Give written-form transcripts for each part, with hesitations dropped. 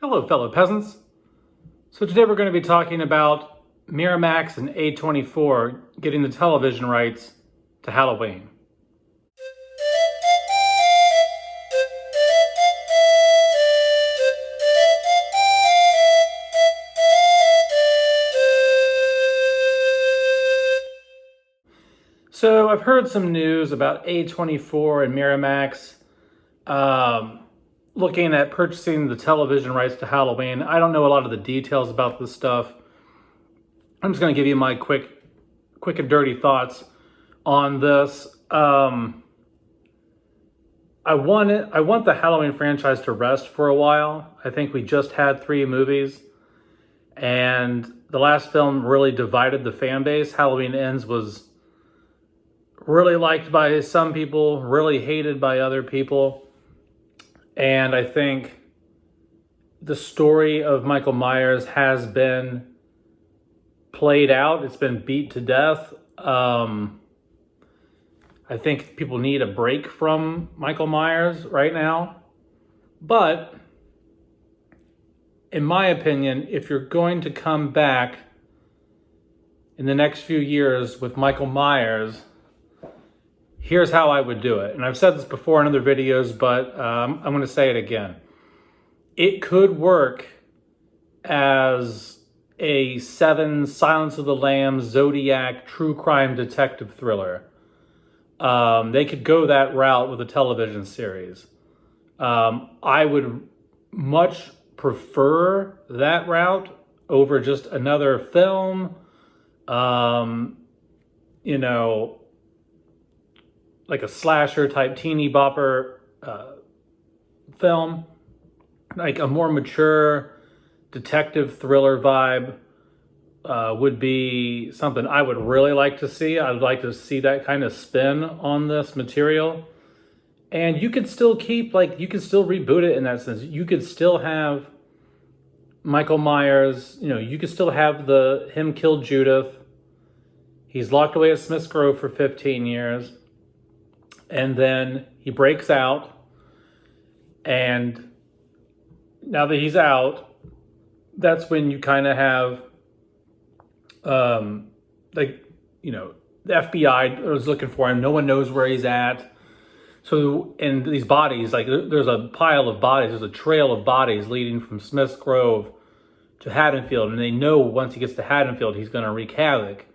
Hello, fellow peasants. So today we're going to be talking about Miramax and A24 getting the television rights to Halloween. So I've heard some news about A24 and Miramax looking at purchasing the television rights to Halloween. I don't know a lot of the details about this stuff. I'm just going to give you my quick and dirty thoughts on this. I want the Halloween franchise to rest for a while. I think we just had 3 movies, and the last film really divided the fan base. Halloween Ends was really liked by some people, really hated by other people. And I think the story of Michael Myers has been played out. It's been beat to death. I think people need a break from Michael Myers right now. But in my opinion, if you're going to come back in the next few years with Michael Myers, here's how I would do it. And I've said this before in other videos, but I'm going to say it again. It could work as a Seven, Silence of the Lambs, Zodiac, true crime detective thriller. They could go that route with a television series. I would much prefer that route over just another film. Like a slasher type teeny bopper film, like a more mature detective thriller vibe would be something I would really like to see. I'd like to see that kind of spin on this material. And you could still you could still reboot it in that sense. You could still have Michael Myers, you could still have him kill Judith. He's locked away at Smith's Grove for 15 years. And then he breaks out, and now that he's out, that's when you kind of have, the FBI was looking for him. No one knows where he's at. So, and these bodies, there's a pile of bodies, there's a trail of bodies leading from Smith's Grove to Haddonfield, and they know once he gets to Haddonfield, he's going to wreak havoc.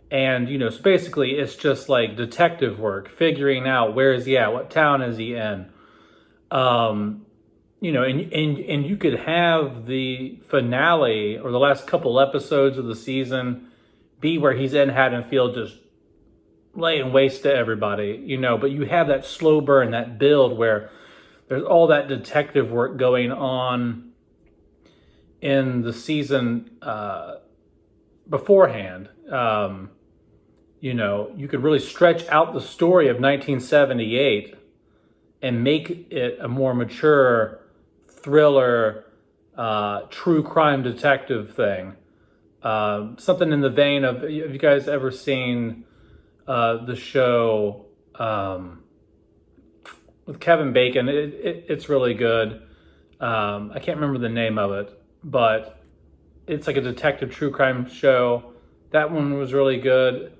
And, so basically it's just like detective work, figuring out where is he at, what town is he in. And you could have the finale or the last couple episodes of the season be where he's in Haddonfield just laying waste to everybody, but you have that slow burn, that build where there's all that detective work going on in the season beforehand. You could really stretch out the story of 1978 and make it a more mature thriller, true crime detective thing. Something in the vein of, have you guys ever seen the show with Kevin Bacon? It's really good. I can't remember the name of it, but it's like a detective true crime show. That one was really good.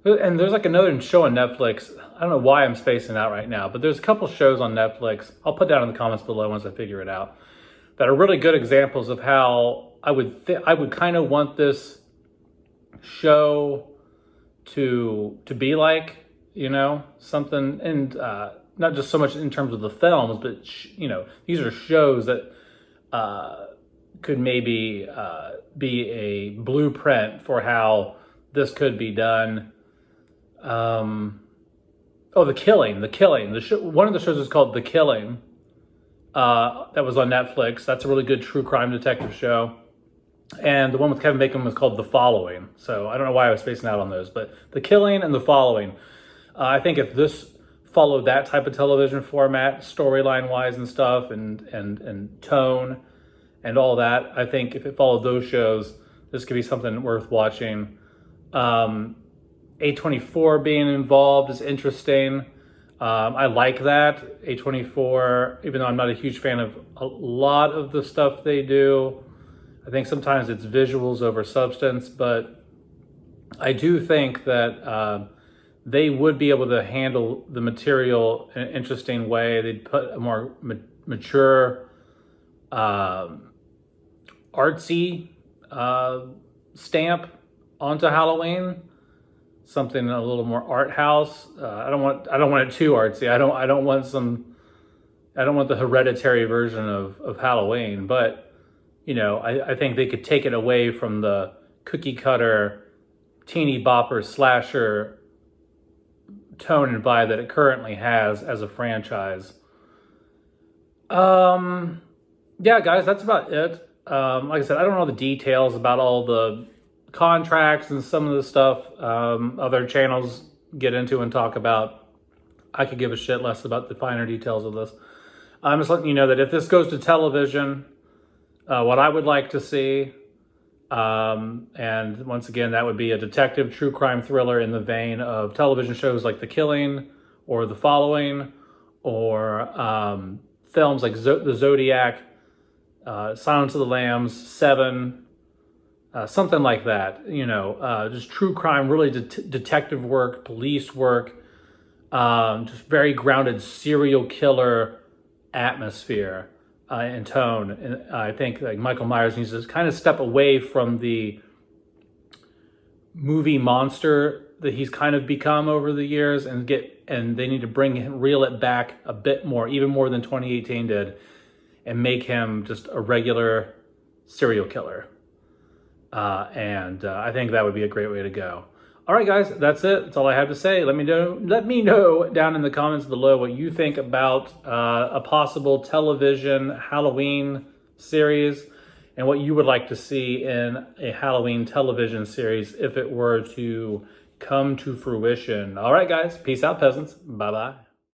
And there's another show on Netflix. I don't know why I'm spacing out right now, but there's a couple shows on Netflix. I'll put down in the comments below once I figure it out. That are really good examples of how I would kind of want this show to be like, something, and not just so much in terms of the films, but these are shows that could maybe be a blueprint for how this could be done. The Killing. One of the shows is called The Killing. That was on Netflix. That's a really good true crime detective show. And the one with Kevin Bacon was called The Following. So I don't know why I was spacing out on those, but The Killing and The Following. I think if this followed that type of television format, storyline wise and stuff, and tone and all that, I think if it followed those shows, this could be something worth watching. A24 being involved is interesting. I like that. A24, even though I'm not a huge fan of a lot of the stuff they do, I think sometimes it's visuals over substance, but I do think that they would be able to handle the material in an interesting way. They'd put a more mature, artsy stamp onto Halloween. Something a little more art house. I don't want it too artsy. I don't want the Hereditary version of Halloween. But I think they could take it away from the cookie cutter, teeny bopper slasher tone and vibe that it currently has as a franchise. Yeah, guys, that's about it. Like I said, I don't know the details about all the contracts and some of the stuff other channels get into and talk about. I could give a shit less about the finer details of this. I'm just letting you know that if this goes to television, what I would like to see, and once again, that would be a detective true crime thriller in the vein of television shows like The Killing or The Following, or films like The Zodiac, Silence of the Lambs, Seven, something like that. Just true crime, really detective work, police work, just very grounded serial killer atmosphere and tone. And I think like Michael Myers needs to kind of step away from the movie monster that he's kind of become over the years, and they need to reel it back a bit more, even more than 2018 did, and make him just a regular serial killer. And I think that would be a great way to go. All right, guys, that's it. That's all I have to say. Let me know down in the comments below what you think about a possible television Halloween series, and what you would like to see in a Halloween television series if it were to come to fruition. All right, guys, peace out, peasants. Bye-bye.